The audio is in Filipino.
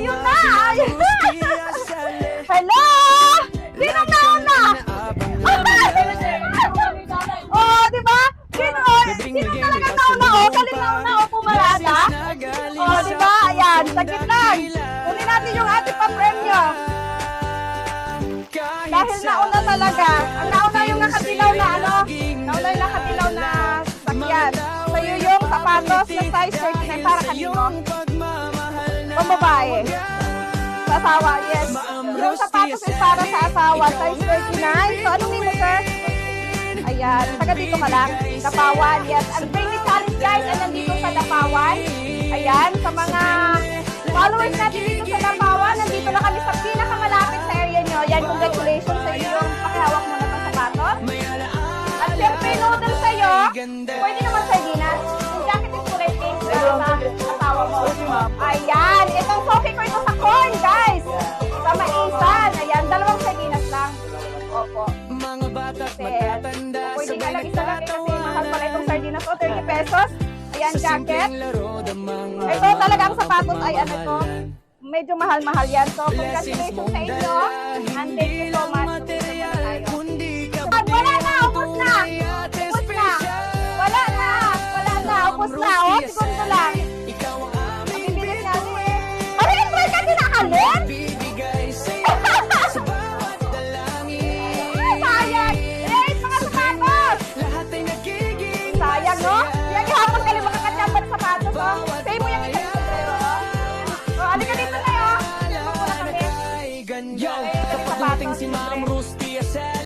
Ayun na! Hello! Sino nauna? Oh, di ba? Sino talaga nauna? Oh, galing nauna. Oh, pumarada. Oh, di ba? Ayan, saglit lang. Kunin natin yung ating pa-premyo. Dahil nauna talaga. Ang nauna yung nakatilaw na ano? Nauna yung nakatilaw na sakyan. Sa'yo yung sapatos na size 39 para kanino? Pambabae. Sa asawa, yes. Yung sapatos is para sa asawa, size 39. So, anong name mo, sir? Ayan, taga dito ka lang. Dapawan, yes. Ang Brainy Challenge, guys, ay nandito sa Dapawan. Ayan, sa mga followers natin dito sa Dapawan, nandito na kami sa pinakamalapit sa area nyo. Yan, congratulations sa iyo. Pakihawak mo na itong sapatos. At syempre, noodle sa'yo. Pwede naman sardinas. Yung jacket is kulay pink para sa asawa mo. Ayan, itong soke ko ito sa corn, guys. Sa maisan. Ayan, dalawang sardinas lang. Opo. Pwede nga lang isa lang kasi mahal pala itong sardinas ko, 30 pesos. Ayan, jacket. Ito talaga ang sapatos ay ano to. Medyo mahal-mahal yan. So, congratulations sa inyo. And thank you so much.